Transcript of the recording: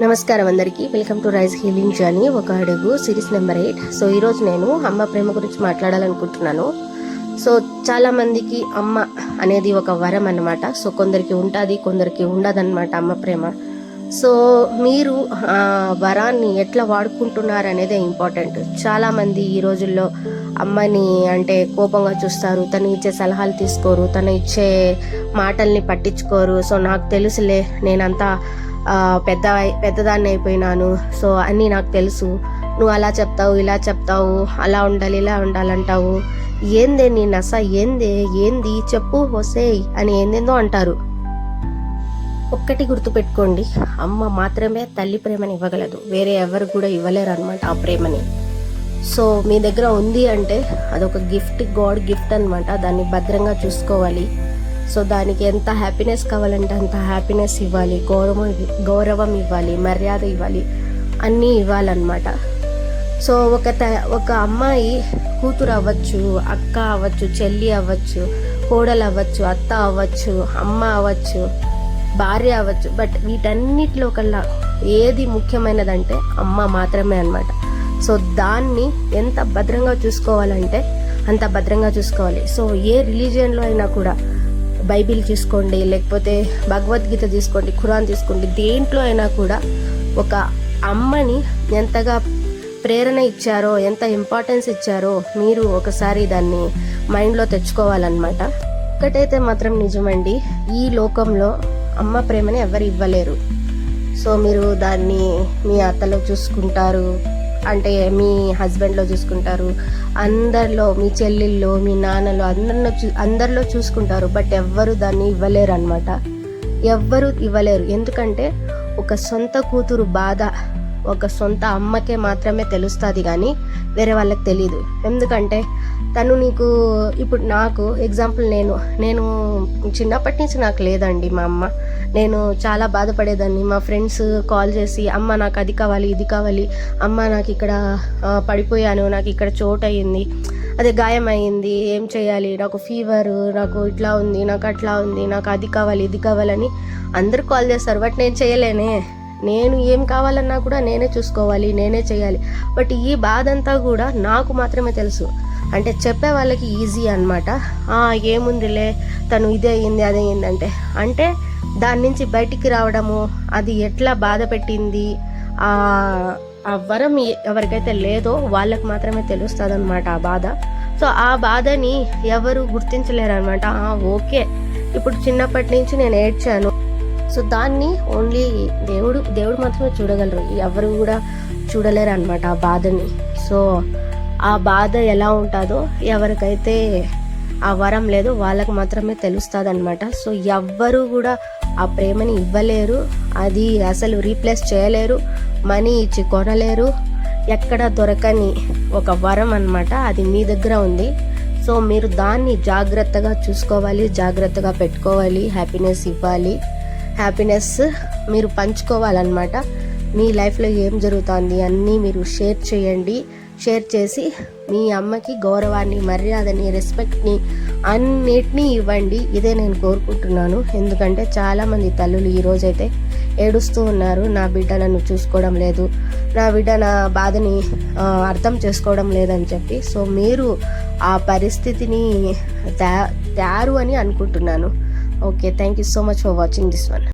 నమస్కారం అందరికీ. Welcome to rice healing journey ఒక అడుగు సిరీస్ నెంబర్ 8. సో ఈరోజు నేను అమ్మ ప్రేమ గురించి మాట్లాడాలనుకుంటున్నాను. సో చాలామందికి అమ్మ అనేది ఒక వరం అన్నమాట. సో కొందరికి ఉంటుంది, కొందరికి ఉండదన్నమాట అమ్మ ప్రేమ. సో మీరు ఆ వరాన్ని ఎట్లా వాడుకుంటున్నారు అనేదే ఇంపార్టెంట్. చాలామంది ఈ రోజుల్లో అమ్మని అంటే కోపంగా చూస్తారు, తను ఇచ్చే సలహాలు తీసుకోరు, తను ఇచ్చే మాటల్ని పట్టించుకోరు. సో నాకు తెలుసులే, నేనంతా పెద్దదాన్ని అయిపోయినాను, సో అన్నీ నాకు తెలుసు, నువ్వు అలా చెప్తావు, ఇలా చెప్తావు, అలా ఉండాలి, ఇలా ఉండాలంటావు, ఏందే నీ నస, ఏంది చెప్పు హొసేయ్ అని ఏందేందో అంటారు. ఒక్కటి గుర్తుపెట్టుకోండి, అమ్మ మాత్రమే తల్లి ప్రేమని ఇవ్వగలదు, వేరే ఎవరు కూడా ఇవ్వలేరు అనమాట ఆ ప్రేమని. సో మీ దగ్గర ఉంది అంటే అదొక గిఫ్ట్, గాడ్ గిఫ్ట్ అనమాట. దాన్ని భద్రంగా చూసుకోవాలి. సో దానికి ఎంత హ్యాపీనెస్ కావాలంటే అంత హ్యాపీనెస్ ఇవ్వాలి, గౌరవం ఇవ్వాలి, మర్యాద ఇవ్వాలి, అన్నీ ఇవ్వాలన్నమాట. సో ఒక అమ్మాయి కూతురు అవ్వచ్చు, అక్క అవ్వచ్చు, చెల్లి అవ్వచ్చు, కోడలు అవ్వచ్చు, అత్త అవ్వచ్చు, అమ్మ అవ్వచ్చు, భార్య అవ్వచ్చు, బట్ వీటన్నిటిలో కల్లా ఏది ముఖ్యమైనదంటే అమ్మ మాత్రమే అన్నమాట. సో దాన్ని ఎంత భద్రంగా చూసుకోవాలంటే అంత భద్రంగా చూసుకోవాలి. సో ఏ రిలీజియన్లో అయినా కూడా, బైబిల్ తీసుకోండి, లేకపోతే భగవద్గీత తీసుకోండి, ఖురాన్ తీసుకోండి, దేంట్లో అయినా కూడా ఒక అమ్మని ఎంతగా ప్రేరణ ఇచ్చారో, ఎంత ఇంపార్టెన్స్ ఇచ్చారో మీరు ఒకసారి దాన్ని మైండ్లో తెచ్చుకోవాలన్నమాట. ఒకటైతే మాత్రం నిజమండి, ఈ లోకంలో అమ్మ ప్రేమని ఎవరు ఇవ్వలేరు. సో మీరు దాన్ని మీ అత్తలో చూసుకుంటారు, అంటే మీ హస్బెండ్లో చూసుకుంటారు, అందరిలో, మీ చెల్లెల్లో, మీ నాన్నలో, అందరిలో చూసుకుంటారు, బట్ ఎవ్వరు దాన్ని ఇవ్వలేరు అనమాట. ఎవ్వరు ఇవ్వలేరు. ఎందుకంటే ఒక సొంత కూతురు బాధ ఒక సొంత అమ్మకే మాత్రమే తెలుస్తుంది, కానీ వేరే వాళ్ళకి తెలీదు. ఎందుకంటే తను నీకు, ఇప్పుడు నాకు ఎగ్జాంపుల్, నేను చిన్నప్పటి నుంచి నాకు లేదండి మా అమ్మ. నేను చాలా బాధపడేదాన్ని. మా ఫ్రెండ్స్ కాల్ చేసి, అమ్మ నాకు అది కావాలి, ఇది కావాలి, అమ్మ నాకు ఇక్కడ పడిపోయాను, నాకు ఇక్కడ చోటు అయ్యింది, అదే గాయం అయ్యింది, ఏం చేయాలి, నాకు ఫీవర్, నాకు ఇట్లా ఉంది, నాకు అట్లా ఉంది, నాకు అది కావాలి, ఇది కావాలని అందరు కాల్ చేస్తారు. బట్ నేను చేయలేనే. నేను ఏం కావాలన్నా కూడా నేనే చూసుకోవాలి, నేనే చేయాలి. బట్ ఈ బాధ అంతా కూడా నాకు మాత్రమే తెలుసు. అంటే చెప్పే వాళ్ళకి ఈజీ అనమాట. ఏముందిలే, తను ఇదే అయ్యింది, అదే అయ్యింది అంటే దాని నుంచి బయటికి రావడము, అది ఎట్లా బాధ పెట్టింది, ఆ వరం ఎవరికైతే లేదో వాళ్ళకి మాత్రమే తెలుస్తుంది అనమాట ఆ బాధ. సో ఆ బాధని ఎవరు గుర్తించలేరు అనమాట. ఓకే, ఇప్పుడు చిన్నప్పటి నుంచి నేను ఏడ్చాను, సో దాన్ని ఓన్లీ దేవుడు మాత్రమే చూడగలరు, ఎవరు కూడా చూడలేరు అనమాట ఆ బాధని. సో ఆ బాధ ఎలా ఉంటుందో ఎవరికైతే ఆ వరం లేదో వాళ్ళకి మాత్రమే తెలుస్తుంది అనమాట. సో ఎవ్వరు కూడా ఆ ప్రేమని ఇవ్వలేరు, అది అసలు రీప్లేస్ చేయలేరు, మనీ ఇచ్చి కొనలేరు. ఎక్కడ దొరకని ఒక వరం అనమాట, అది మీ దగ్గర ఉంది. సో మీరు దాన్ని జాగ్రత్తగా చూసుకోవాలి, జాగ్రత్తగా పెట్టుకోవాలి, హ్యాపీనెస్ ఇవ్వాలి, హ్యాపీనెస్ మీరు పంచుకోవాలన్నమాట. మీ లైఫ్లో ఏం జరుగుతుంది అన్నీ మీరు షేర్ చేయండి. షేర్ చేసి మీ అమ్మకి గౌరవాన్ని, మర్యాదని, రెస్పెక్ట్ని అన్నిటినీ ఇవ్వండి. ఇదే నేను కోరుకుంటున్నాను. ఎందుకంటే చాలామంది తల్లులు ఈరోజైతే ఏడుస్తూ ఉన్నారు, నా బిడ్డ నన్ను చూసుకోవడం లేదు, నా బిడ్డ నా బాధని అర్థం చేసుకోవడం లేదని చెప్పి. సో మీరు ఆ పరిస్థితిని తయారు అని అనుకుంటున్నాను. Okay, thank you so much for watching this one.